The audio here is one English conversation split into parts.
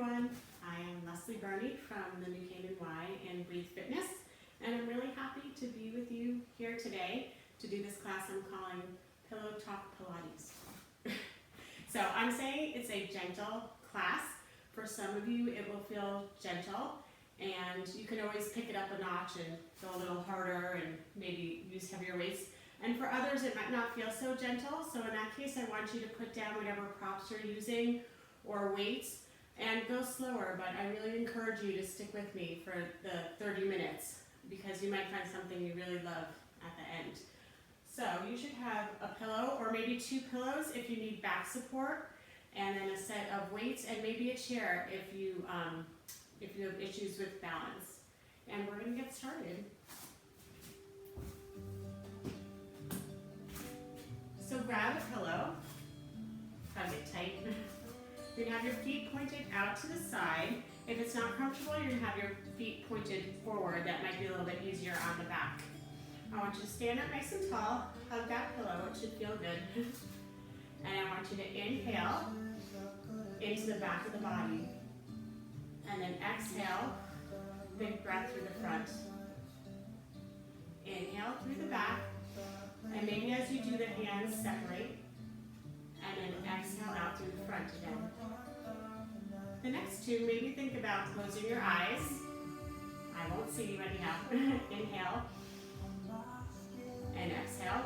everyone, I am Berni from the New Canaan Y and Breathe Fitness, and I'm really happy to be with you here today to do this class I'm calling Pillow Talk Pilates. So I'm saying it's a gentle class. For some of you it will feel gentle, and you can always pick it up a notch and go a little harder and maybe use heavier weights. And for others it might not feel so gentle, so in that case I want you to put down whatever props you're using or weights and go slower, but I really encourage you to stick with me for the 30 minutes because you might find something you really love at the end. So you should have a pillow or maybe 2 pillows if you need back support, and then a set of weights and maybe a chair if you have issues with balance. And we're going to get started. So grab a pillow, hug it tight. You're going to have your feet pointed out to the side. If it's not comfortable, you're going to have your feet pointed forward. That might be a little bit easier on the back. I want you to stand up nice and tall, hug that pillow, it should feel good. And I want you to inhale into the back of the body. And then exhale, big breath through the front. Inhale through the back, and maybe as you do the hands separate, and then exhale out through the front again. The next 2, maybe think about closing your eyes. I won't see you anyhow. Inhale and exhale.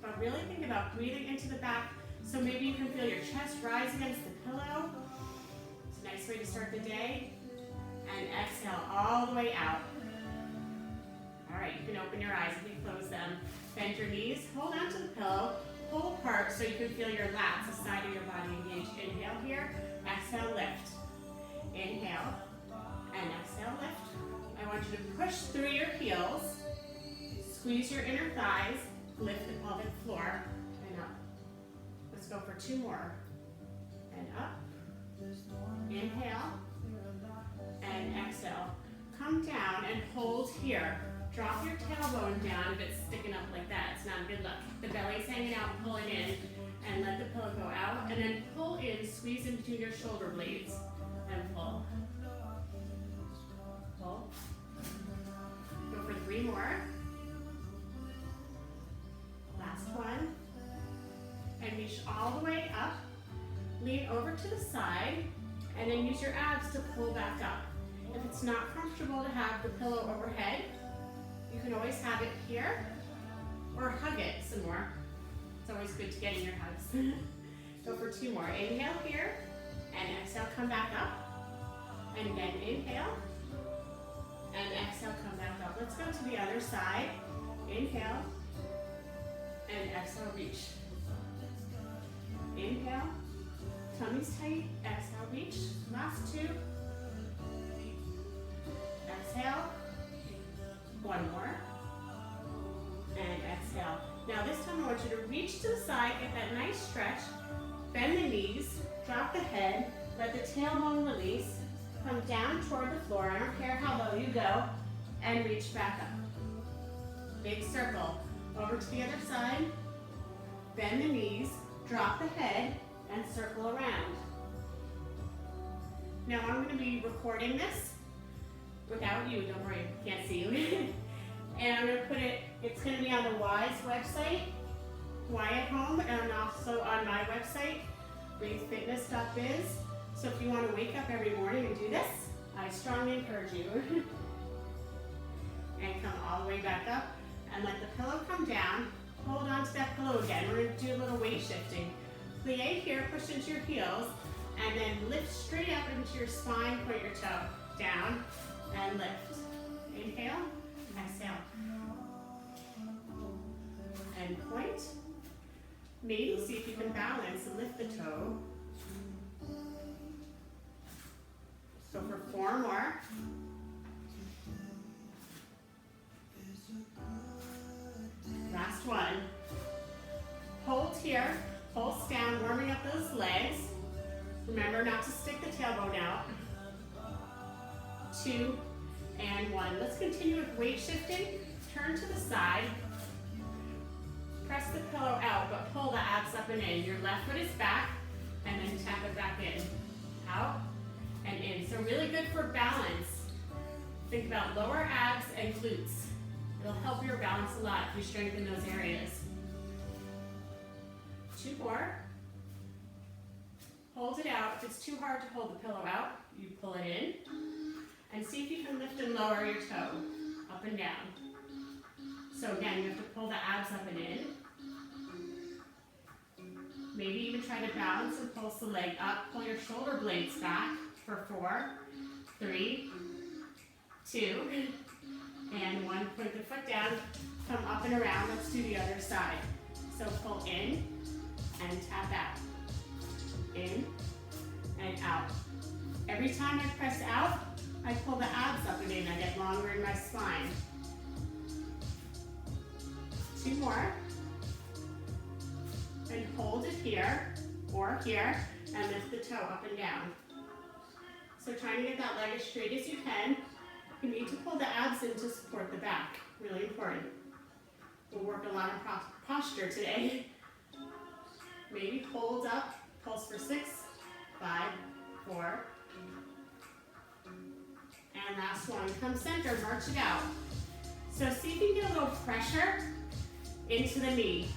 But really think about breathing into the back, so maybe you can feel your chest rise against the pillow. It's a nice way to start the day. And exhale all the way out. All right, you can open your eyes if you close them. Bend your knees, hold on to the pillow, pull apart so you can feel your lats, the side of your body engaged. Inhale here, exhale, lift. Inhale, and exhale, lift. I want you to push through your heels, squeeze your inner thighs, lift the pelvic floor, and up. Let's go for 2 more. And up. Inhale, and exhale. Come down and hold here. Drop your tailbone down if it's sticking up like that. It's not a good look. The belly's hanging out, pull it in, and let the pillow go out. And then pull in, squeeze in between your shoulder blades, and pull. Pull. Go for 3 more. Last one. And reach all the way up. Lean over to the side, and then use your abs to pull back up. If it's not comfortable to have the pillow overhead, you can always have it here, or hug it some more. It's always good to get in your hugs. Go for 2 more. Inhale here, and exhale, come back up. And again, inhale, and exhale, come back up. Let's go to the other side. Inhale, and exhale, reach. Inhale, tummy's tight, exhale, reach. Last 2. Exhale. 1 more. And exhale. Now this time I want you to reach to the side, get that nice stretch, bend the knees, drop the head, let the tailbone release, come down toward the floor, I don't care how low you go, and reach back up. Big circle. Over to the other side, bend the knees, drop the head, and circle around. Now I'm going to be recording this without you, don't worry, can't see you. And I'm going to put it, it's going to be on the Y's website, Y at Home, and also on my website, breathefitness.biz. So if you want to wake up every morning and do this, I strongly encourage you. And come all the way back up, and let the pillow come down. Hold on to that pillow again. We're going to do a little weight shifting. Plie here, push into your heels, and then lift straight up into your spine, point your toe down, and lift. Inhale, exhale. And point. Maybe see if you can balance and lift the toe. So for 4 more. Last one. Hold here, pulse down, warming up those legs. Remember not to stick the tailbone out. 2 and 1. Let's continue with weight shifting. Turn to the side. Press the pillow out, but pull the abs up and in. Your left foot is back, and then tap it back in. Out, really good for balance. Think about lower abs and glutes. It'll help your balance a lot if you strengthen those areas. 2 more. Hold it out. If it's too hard to hold the pillow out, you pull it in. And see if you can lift and lower your toe, up and down. So again, you have to pull the abs up and in. Maybe even try to balance and pulse the leg up. Pull your shoulder blades back for 4, 3, 2, and 1. Point the foot down, come up and around. Let's do the other side. So pull in and tap out. In and out. Every time I press out, I pull the abs up and in. I get longer in my spine. 2 more. And hold it here or here and lift the toe up and down. So trying to get that leg as straight as you can. You need to pull the abs in to support the back. Really important. We'll work a lot of posture today. Maybe hold up, pulse for 6, 5, 4. And last one. Come center, march it out. So see if you can get a little pressure into the knee.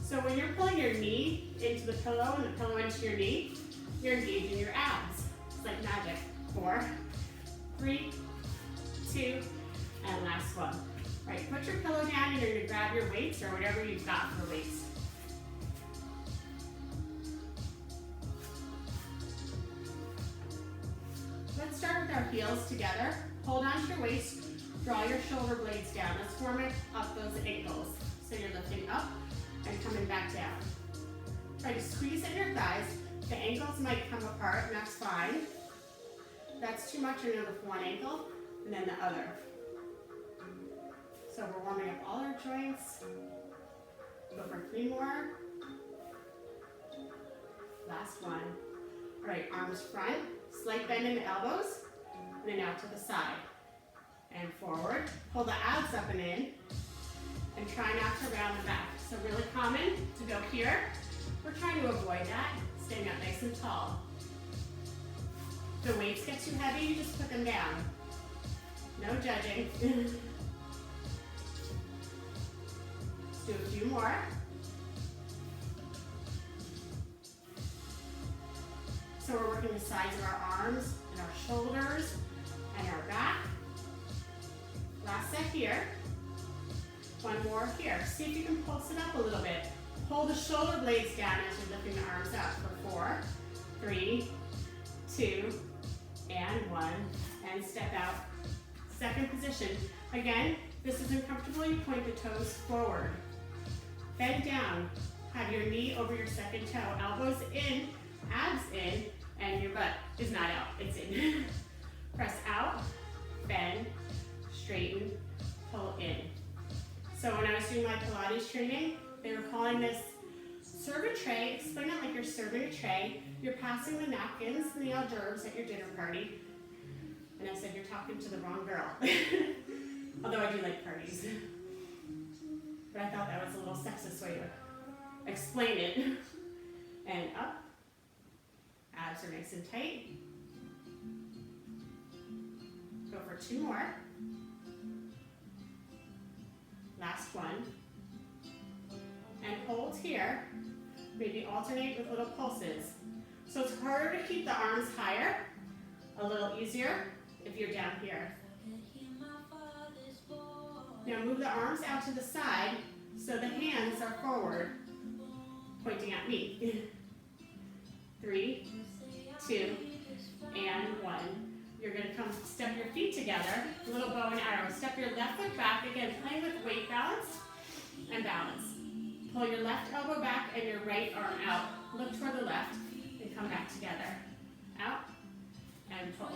So when you're pulling your knee into the pillow and the pillow into your knee, you're engaging your abs. It's like magic. 4, 3, 2, and last one. All right, put your pillow down and you're gonna grab your weights or whatever you've got for weights. Let's start with our heels together. Hold on to your waist, draw your shoulder blades down. Let's warm it up those ankles. So you're lifting up and coming back down. Try to squeeze in your thighs. The ankles might come apart, and that's fine. If that's too much, you're gonna lift one ankle and then the other. So we're warming up all our joints. Go for 3 more. Last one. All right, arms front, slight bend in the elbows, and then out to the side. And forward. Pull the abs up and in, and try not to round the back. So really common to go here. We're trying to avoid that, staying up nice and tall. If the weights get too heavy, you just put them down. No judging. Let's do a few more. So we're working the sides of our arms and our shoulders and our back. Last set here. 1 more here. See if you can pulse it up a little bit. Pull the shoulder blades down as you're lifting the arms up for 4, 3, 2, and 1. And step out. Second position. Again, if this isn't comfortable, you point the toes forward. Bend down. Have your knee over your second toe. Elbows in, abs in, and your butt is not out, it's in. Press out, bend, straighten, pull in. So when I was doing my Pilates training, they were calling this serve a tray. Explain it like you're serving a tray. You're passing the napkins and the hors d'oeuvres at your dinner party. And I said, you're talking to the wrong girl. Although I do like parties. But I thought that was a little sexist way to explain it. And up. Abs are nice and tight. Go for 2 more. Last one. And hold here. Maybe alternate with little pulses. So it's harder to keep the arms higher, a little easier if you're down here. Now move the arms out to the side so the hands are forward, pointing at me. 3, 2, and 1. You're going to come step your feet together, a little bow and arrow. Step your left foot back, again playing with weight balance and balance. Pull your left elbow back and your right arm out. Look toward the left and come back together. Out and pull.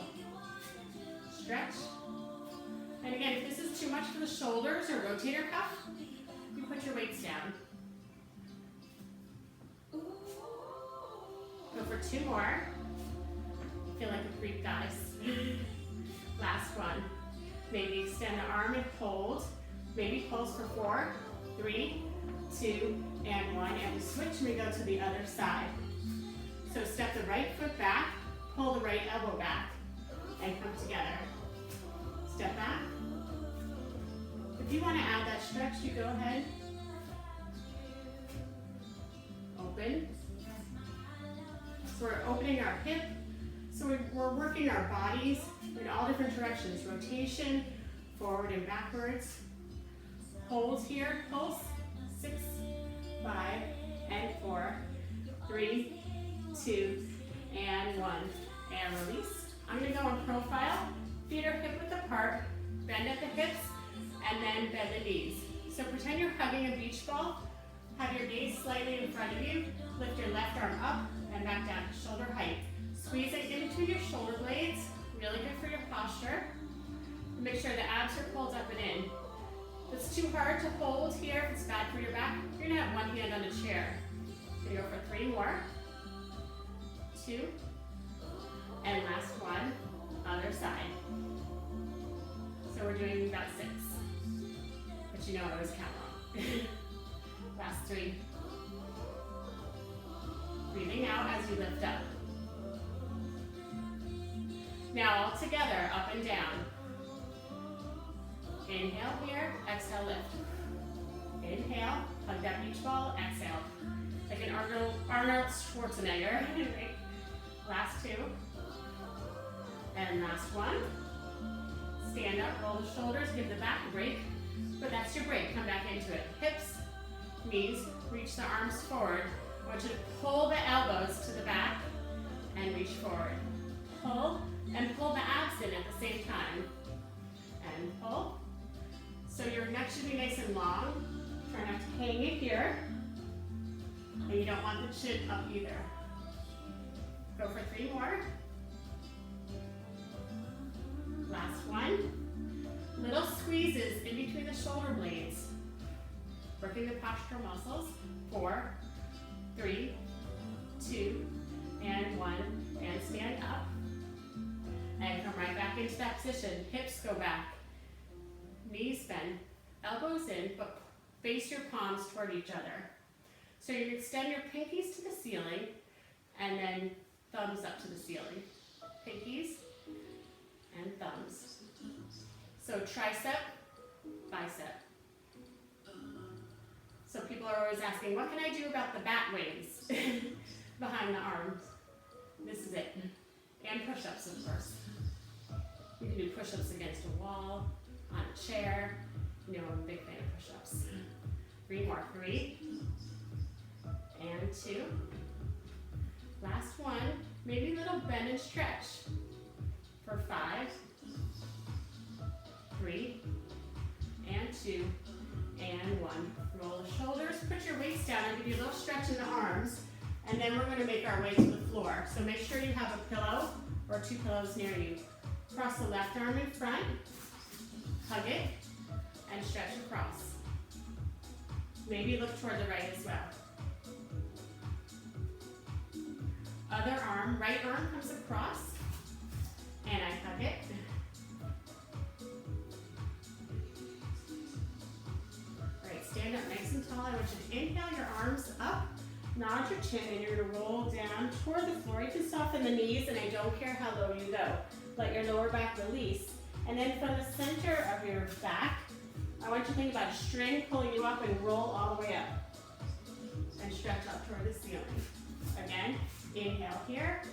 Stretch. And again, if this is too much for the shoulders or rotator cuff, you put your weights down. Go for 2 more. Feel like a creep, guys. Last one. Maybe extend the arm and hold. Maybe pulse for 4, 3, 2, and 1. And we switch and we go to the other side. So step the right foot back, Pull the right elbow back and come together. Step back. If you want to add that stretch, you go ahead. Open. So we're opening our hip. So we're working our bodies in all different directions. Rotation, forward and backwards. Hold here, pulse. 6, 5, and 4, 3, 2, and 1. And release. I'm going to go in profile. Feet are hip width apart. Bend at the hips, and then bend the knees. So pretend you're hugging a beach ball. Have your gaze slightly in front of you. Lift your left arm up and back down to shoulder height. Squeeze it in between your shoulder blades. Really good for your posture. Make sure the abs are pulled up and in. If it's too hard to hold here, if it's bad for your back, you're going to have one hand on the chair. So go for 3 more. 2. And last one, other side. So we're doing about 6. But you know I always count wrong. Last 3. Breathing out as you lift up. Now all together, up and down. Inhale here, exhale, lift. Inhale, hug that beach ball, exhale. Like an Arnold Schwarzenegger. Last 2. And last one. Stand up, roll the shoulders, give the back a break. But that's your break, come back into it. Hips, knees, reach the arms forward. I want you to pull the elbows to the back and reach forward. Pull, and pull the abs in at the same time. And pull. So your neck should be nice and long. Try not to hang it here. And you don't want the chin up either. Go for 3 more. Last one. Little squeezes in between the shoulder blades. Working the postural muscles. 4, 3, 2, and 1. And stand up. And come right back into that position. Hips go back. Knees bend. Elbows in, but face your palms toward each other. So you extend your pinkies to the ceiling, and then thumbs up to the ceiling. Pinkies and thumbs. So tricep, bicep. So people are always asking, what can I do about the bat wings behind the arms? This is it. And push-ups, of course. You can do push-ups against a wall, on a chair. You know, I'm a big fan of push-ups. 3 more. 3. And 2. Last one. Maybe a little bend and stretch. For 5. 3. And 2. And 1. Roll the shoulders. Put your weights down. I'll give you a little stretch in the arms. And then we're going to make our way to the floor. So make sure you have a pillow or 2 pillows near you. Cross the left arm in front. Hug it. And stretch across. Maybe look toward the right as well. Other arm, right arm comes across. And I hug it. All right, stand up nice and tall. I want you to inhale your arms up. Nod your chin, and you're going to roll down toward the floor. You can soften the knees, and I don't care how low you go. Let your lower back release. And then from the center of your back, I want you to think about a string pulling you up and roll all the way up. And stretch up toward the ceiling. Again, inhale here.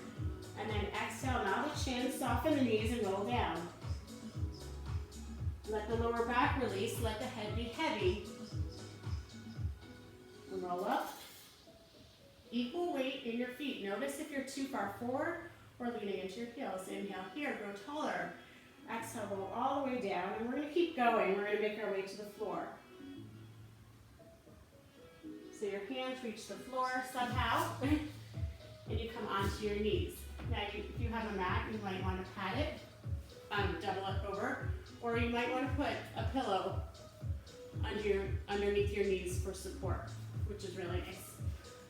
And then exhale, now the chin, soften the knees and roll down. Let the lower back release, let the head be heavy. And roll up. Equal weight in your feet. Notice if you're too far forward or leaning into your heels. Inhale here, grow taller. Exhale, roll all the way down, and we're going to keep going. We're going to make our way to the floor. So your hands reach the floor somehow, and you come onto your knees. Now, if you have a mat, you might want to pat it, double it over, or you might want to put a pillow underneath your knees for support, which is really nice.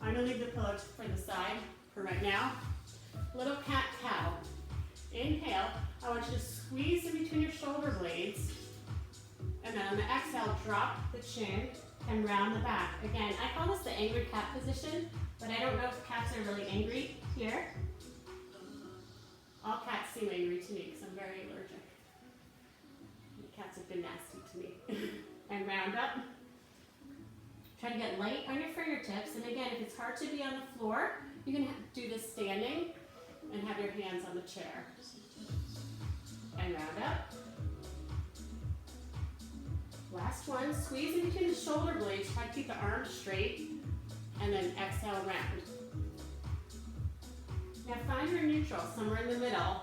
I'm going to leave the pillow for the side for right now. Little cat-cow. Inhale. I want you to squeeze in between your shoulder blades. And then on the exhale, drop the chin and round the back. Again, I call this the angry cat position, but I don't know if cats are really angry. Here. seem angry to me because I'm very allergic. The cats have been nasty to me. And round up. Try to get light on your fingertips. And again, if it's hard to be on the floor, you can do this standing and have your hands on the chair. And round up. Last one, squeeze in between the shoulder blades. Try to keep the arms straight. And then exhale round. Now find your neutral, somewhere in the middle,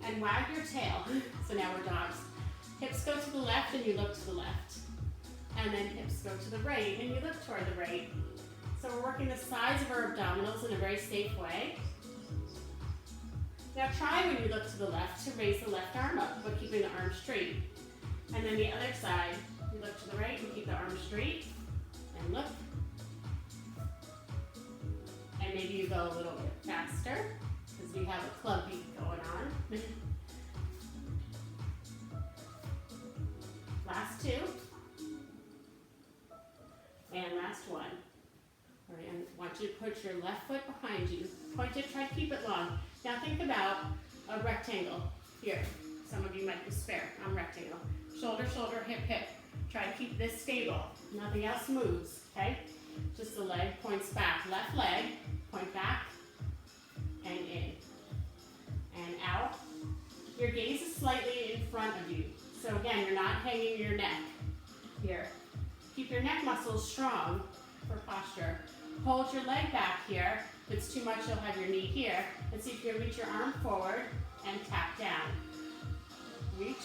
and wag your tail. So now we're dogs. Hips go to the left and you look to the left. And then hips go to the right and you look toward the right. So we're working the sides of our abdominals in a very safe way. Now try when you look to the left to raise the left arm up, but keeping the arm straight. And then the other side, you look to the right and keep the arm straight, and look. And maybe you go a little bit faster, because we have a club beat going on. Last two. And last one. All right, and I want you to put your left foot behind you. Point it, try to keep it long. Now think about a rectangle here. Some of you might be spare. I'm rectangle. Shoulder, shoulder, hip, hip. Try to keep this stable. Nothing else moves, okay? Just the leg points back. Left leg, point back, and in. And out. Your gaze is slightly in front of you. So again, you're not hanging your neck here. Keep your neck muscles strong for posture. Hold your leg back here. If it's too much, you'll have your knee here. And see if you can reach your arm forward and tap down. Reach.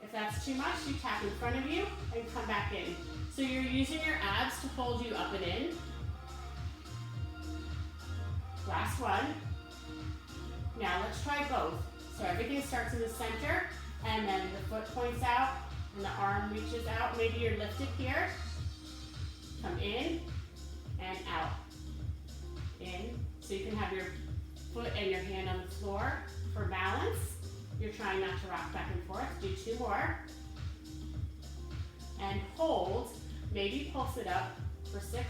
If that's too much, you tap in front of you and come back in. So you're using your abs to hold you up and in. Last one. Now let's try both. So everything starts in the center, and then the foot points out, and the arm reaches out. Maybe you're lifted here. Come in and out. In. So you can have your foot and your hand on the floor for balance. You're trying not to rock back and forth. Do two more. And hold. Maybe pulse it up for 6,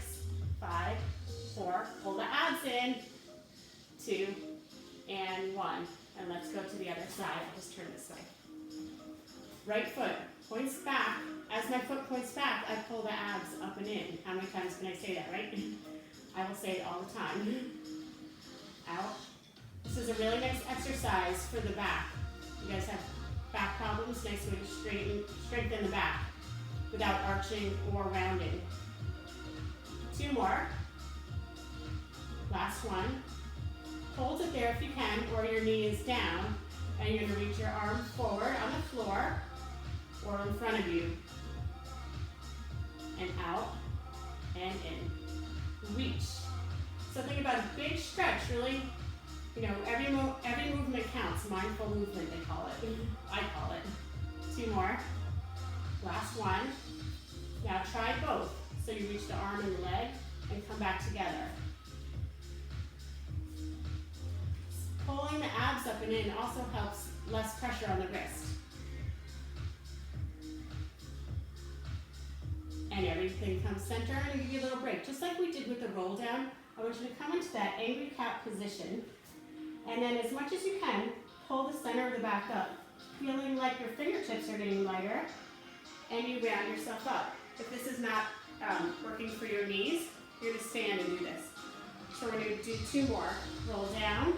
5, 4. Pull the abs in. 2 and 1. And let's go to the other side. I'll just turn this way. Right foot points back. As my foot points back, I pull the abs up and in. How many times can I say that, right? I will say it all the time. Out. This is a really nice exercise for the back. You guys have back problems? Nice way to strengthen the back without arching or rounding. 2 more. Last one. Hold it there if you can, or your knee is down, and you're going to reach your arm forward on the floor or in front of you. And out and in. Reach. So think about a big stretch, really. You know, every movement counts. Mindful movement, they call it. I call it. 2 more. Last one. Now try both. So you reach the arm and the leg and come back together. Pulling the abs up and in also helps less pressure on the wrist. And everything comes center, and give you a little break. Just like we did with the roll down, I want you to come into that angry cat position. And then as much as you can, pull the center of the back up, feeling like your fingertips are getting lighter, and you round yourself up. If this is not working for your knees, you're going to stand and do this. So we're going to do 2 more. Roll down,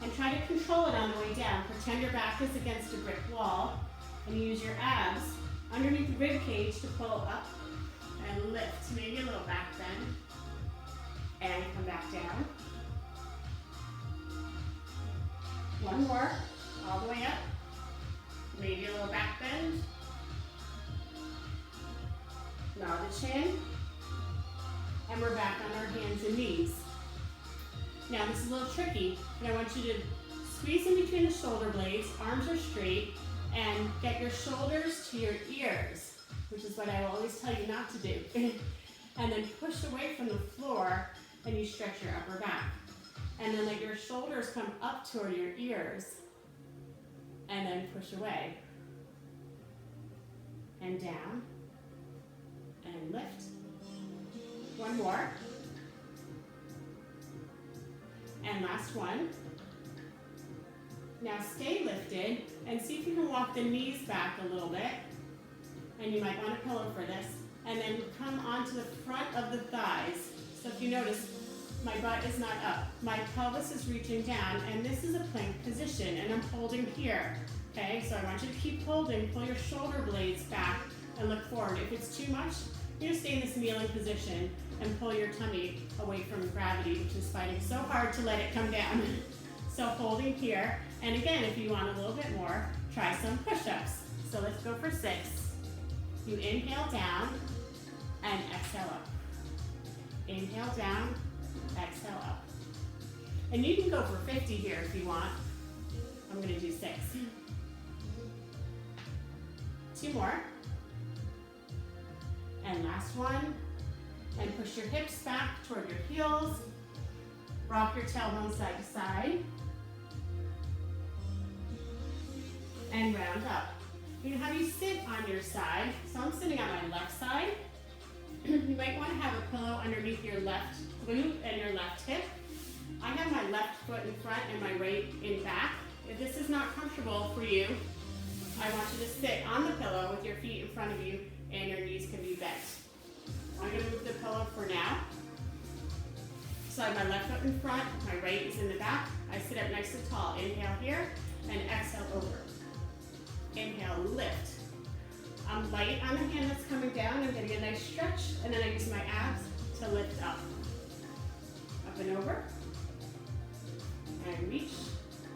and try to control it on the way down. Pretend your back is against a brick wall, and use your abs underneath the rib cage to pull up and lift. Maybe a little back bend, and come back down. 1 more, all the way up. Maybe a little back bend. Nod the chin. And we're back on our hands and knees. Now this is a little tricky, but I want you to squeeze in between the shoulder blades, arms are straight, and get your shoulders to your ears, which is what I always tell you not to do. And then push away from the floor, and you stretch your upper back. And then let your shoulders come up toward your ears, and then push away. And down, and lift. 1 more. And last one. Now stay lifted and see if you can walk the knees back a little bit. And you might want a pillow for this. And then come onto the front of the thighs. So if you notice, my butt is not up. My pelvis is reaching down, and this is a plank position, and I'm holding here. Okay, so I want you to keep holding. Pull your shoulder blades back and look forward. If it's too much, you're gonna stay in this kneeling position and pull your tummy away from gravity, which is fighting so hard to let it come down. So holding here, and again, if you want a little bit more, try some push-ups. So let's go for 6. You inhale down and exhale up. Inhale down, exhale up. And you can go for 50 here if you want. I'm gonna do 6. 2 more. And last one. And push your hips back toward your heels. Rock your tailbone side to side. And round up. You can have you sit on your side. So I'm sitting on my left side. You might want to have a pillow underneath your left glute and your left hip. I have my left foot in front and my right in back. If this is not comfortable for you, I want you to sit on the pillow with your feet in front of you and your knees can be bent. I'm going to move the pillow for now. So I have my left foot in front, my right is in the back. I sit up nice and tall. Inhale here and exhale over. Inhale, lift. I'm light on the hand that's coming down. I'm getting a nice stretch, and then I use my abs to lift up. Up and over. And reach.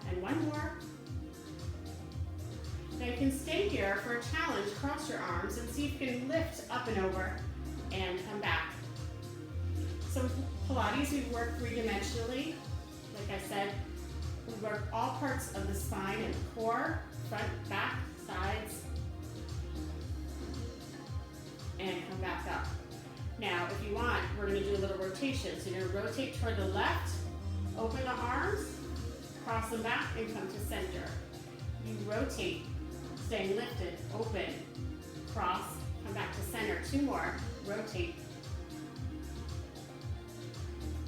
And one more. Now you can stay here for a challenge. Cross your arms and see if you can lift up and over and come back. So with Pilates, we work 3-dimensionally. Like I said, we work all parts of the spine and the core, front, back, sides, and come back up. Now, if you want, we're going to do a little rotation. So you're going to rotate toward the left, open the arms, cross them back, and come to center. You rotate, staying lifted, open, cross, come back to center. 2 more, rotate.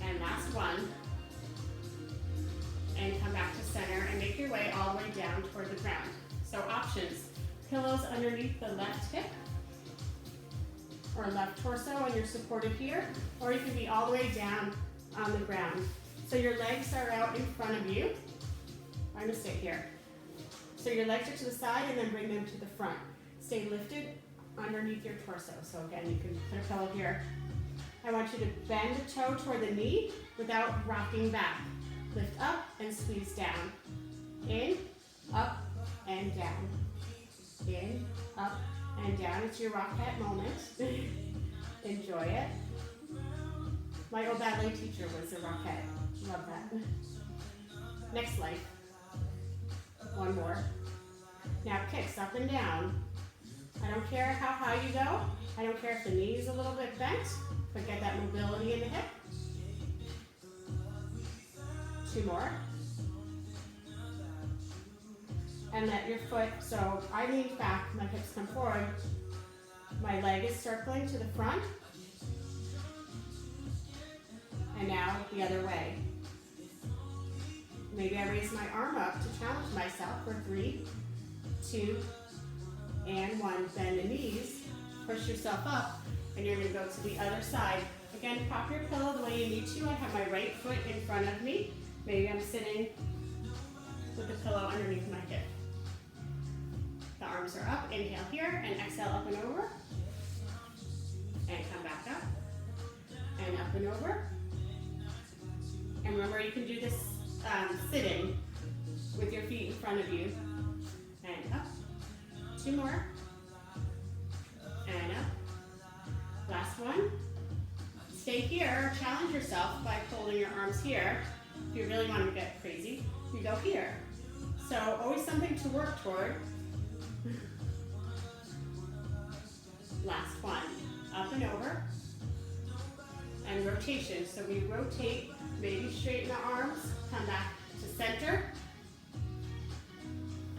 And last one. And come back to center and make your way all the way down toward the ground. So options, pillows underneath the left hip or left torso and you're supported here, or you can be all the way down on the ground. So your legs are out in front of you. I'm gonna stay here. So your legs are to the side and then bring them to the front. Stay lifted underneath your torso. So again, you can put a pillow here. I want you to bend the toe toward the knee without rocking back. Lift up and squeeze down. In, up, and down. In, up, and down. It's your Rockette moment. Enjoy it. My old ballet teacher was a Rockette. Love that. Next life. One more. Now kicks up and down. I don't care how high you go. I don't care if the knee is a little bit bent, but get that mobility in the hip. 2 more. And let your foot, so I lean back, my hips come forward. My leg is circling to the front. And now the other way. Maybe I raise my arm up to challenge myself for 3, 2, and 1. Bend the knees, push yourself up, and you're gonna go to the other side. Again, prop your pillow the way you need to. I have my right foot in front of me. Maybe I'm sitting with the pillow underneath my hip. The arms are up, inhale here, and exhale up and over. And come back up, and up and over. And remember, you can do this sitting with your feet in front of you. And up. 2 more. And up. Last one. Stay here, challenge yourself by folding your arms here. If you really want to get crazy, you go here. So always something to work toward. Last one. Up and over. And rotation. So we rotate, maybe straighten the arms, come back to center,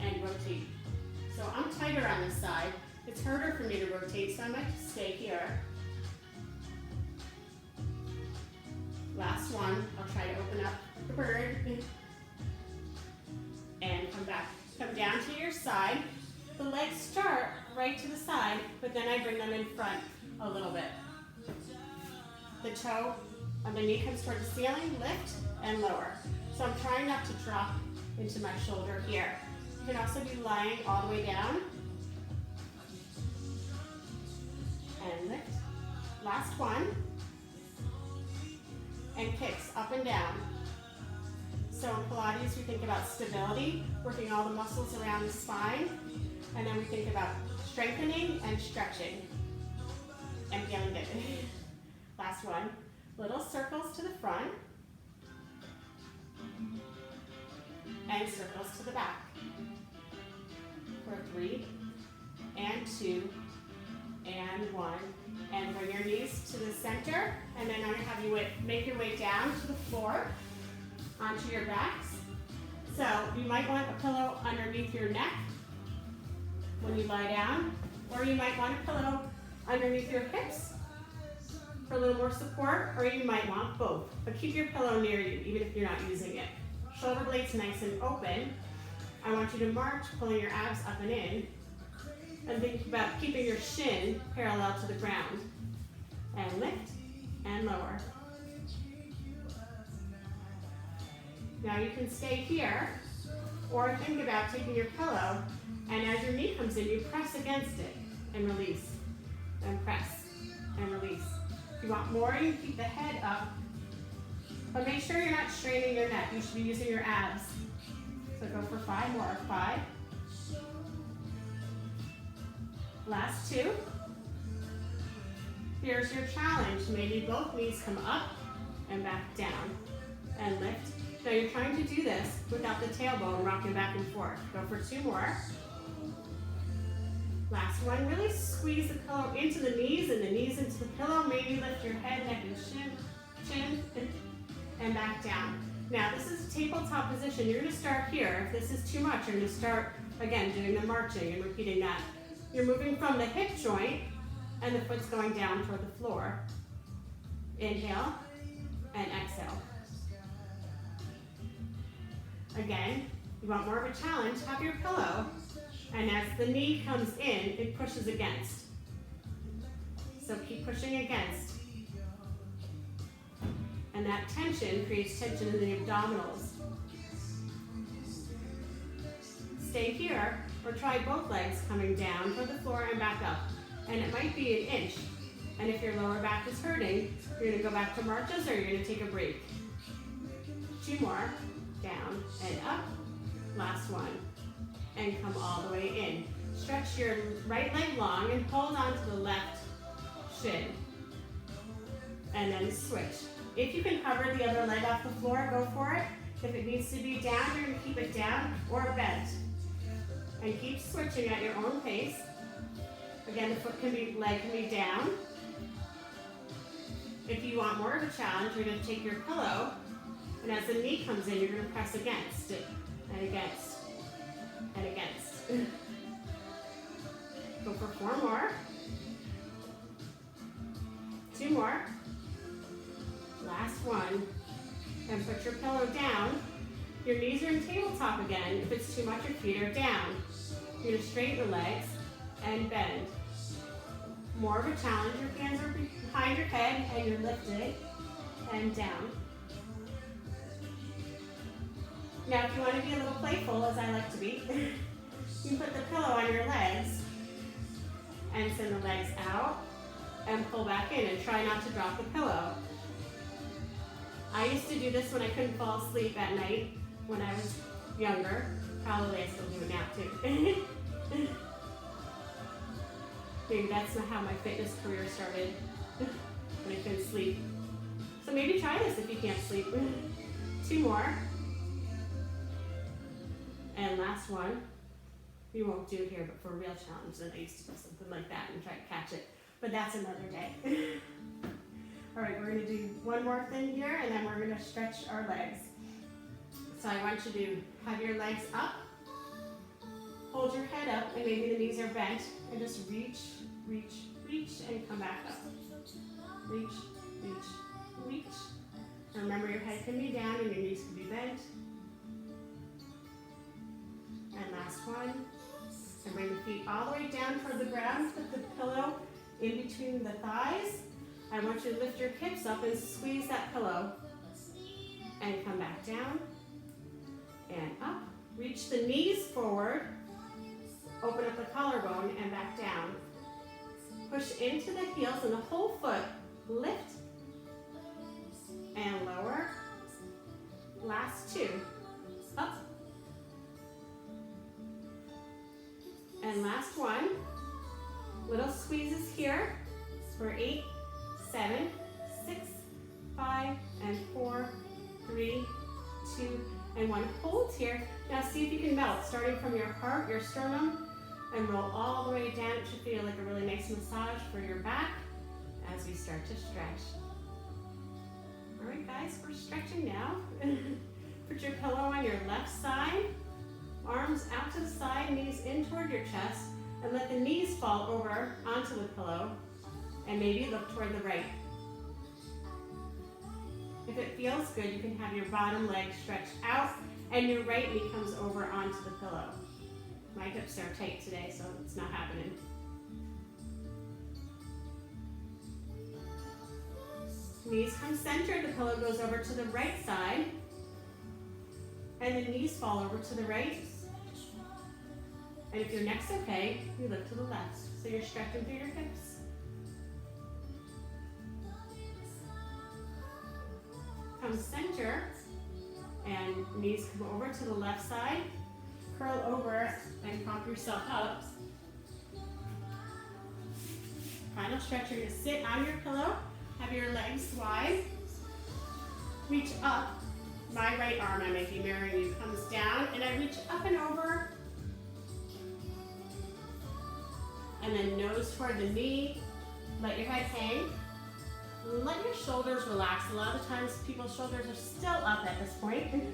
and rotate. So I'm tighter on this side. It's harder for me to rotate, so I might just stay here. Last one. I'll try to open up the bird. And come The legs start right to the side, but then I bring them in front a little bit. The toe on the knee comes toward the ceiling, lift and lower. So I'm trying not to drop into my shoulder here. You can also be lying all the way down. And lift. Last one. And kicks up and down. So in Pilates, we think about stability, working all the muscles around the spine, and then we think about strengthening and stretching and feeling good. Last one, little circles to the front and circles to the back for 3 and 2 and 1. And bring your knees to the center, and then I'm going to have you make your way down to the floor, onto your backs. So you might want a pillow underneath your neck when you lie down, or you might want a pillow underneath your hips for a little more support, or you might want both. But keep your pillow near you, even if you're not using it. Shoulder blades nice and open. I want you to march, pulling your abs up and in, and think about keeping your shin parallel to the ground. And lift and lower. Now you can stay here, or think about taking your pillow, and as your knee comes in, you press against it and release, and press and release. If you want more, you can keep the head up, but make sure you're not straining your neck. You should be using your abs. So go for 5 more. 5. Last 2. Here's your challenge. Maybe both knees come up and back down and lift. Now you're trying to do this without the tailbone rocking back and forth. Go for 2 more. Last one. Really squeeze the pillow into the knees and the knees into the pillow. Maybe lift your head, neck, and chin, and back down. Now this is a tabletop position. You're going to start here. If this is too much, you're going to start, again, doing the marching and repeating that. You're moving from the hip joint, and the foot's going down toward the floor. Inhale and exhale. Again, you want more of a challenge, have your pillow, and as the knee comes in, it pushes against. So keep pushing against. And that tension creates tension in the abdominals. Stay here, or try both legs coming down toward the floor and back up. And it might be 1 inch. And if your lower back is hurting, you're going to go back to marches, or you're going to take a break. 2 more. Down and up. Last one. And come all the way in. Stretch your right leg long and hold on to the left shin. And then switch. If you can hover the other leg off the floor, go for it. If it needs to be down, you're going to keep it down or bent. And keep switching at your own pace. Again, the leg can be down. If you want more of a challenge, you're going to take your pillow, and as the knee comes in, you're going to press against it, and against, and against. Go for 4 more. 2 more. Last one. And put your pillow down. Your knees are in tabletop again. If it's too much, your feet are down. You're going to straighten the legs and bend. More of a challenge. Your hands are behind your head, and you're lifted and down. Now, if you want to be a little playful, as I like to be, you can put the pillow on your legs and send the legs out and pull back in, and try not to drop the pillow. I used to do this when I couldn't fall asleep at night when I was younger. Probably I still do it now too. Maybe that's not how my fitness career started, when I couldn't sleep. So maybe try this if you can't sleep. 2 more. And last one. We won't do it here, but for a real challenge, then I used to do something like that and try to catch it. But that's another day. All right, we're going to do one more thing here, and then we're going to stretch our legs. So I want you to have your legs up, hold your head up, and maybe the knees are bent, and just reach, reach, reach, and come back up. Reach, reach, reach. And remember, your head can be down and your knees can be bent. And last one. And bring the feet all the way down toward the ground. Put the pillow in between the thighs. I want you to lift your hips up and squeeze that pillow. And come back down and up. Reach the knees forward. Open up the collarbone and back down. Push into the heels and the whole foot. Lift and lower. Last two. Up. And last one. Little squeezes here for 8, 7, 6, 5, and 4, 3, 2, and 1. Hold here. Now see if you can melt, starting from your heart, your sternum, and roll all the way down. It should feel like a really nice massage for your back as we start to stretch. All right, guys, we're stretching now. Put your pillow on your left side, arms out to the side, knees in toward your chest, and let the knees fall over onto the pillow, and maybe look toward the right. If it feels good, you can have your bottom leg stretched out, and your right knee comes over onto the pillow. My hips are tight today, so it's not happening. Knees come center, the pillow goes over to the right side, and the knees fall over to the right. And if your neck's okay, you lift to the left. So you're stretching through your hips. Come center, and knees come over to the left side. Curl over and prop yourself up. Final stretch, you're gonna sit on your pillow, have your legs wide. Reach up. My right arm, I might be mirroring you, comes down, and I reach up and over. And then nose toward the knee. Let your head hang. Let your shoulders relax. A lot of times people's shoulders are still up at this point.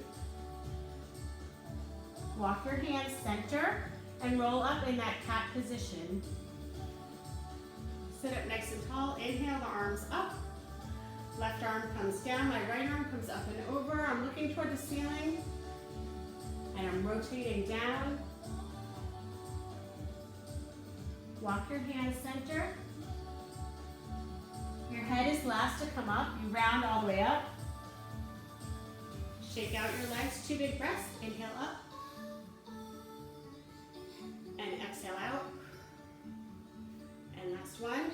Walk your hands center and roll up in that cat position. Sit up nice and tall. Inhale, the arms up. Left arm comes down. My right arm comes up and over. I'm looking toward the ceiling. And I'm rotating down. Walk your hands center. Your head is last to come up. You round all the way up. Shake out your legs, 2 big breaths. Inhale up. And exhale out. And last one.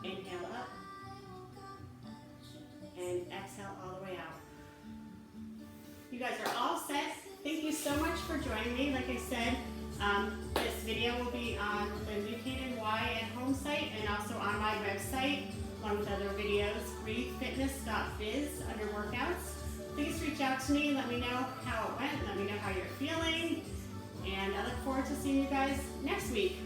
Inhale up. And exhale all the way out. You guys are all set. Thank you so much for joining me. Like I said, this video will be on the New Canaan Y at home site and also on my website, along with other videos, breathefitness.biz under workouts. Please reach out to me and let me know how it went. Let me know how you're feeling. And I look forward to seeing you guys next week.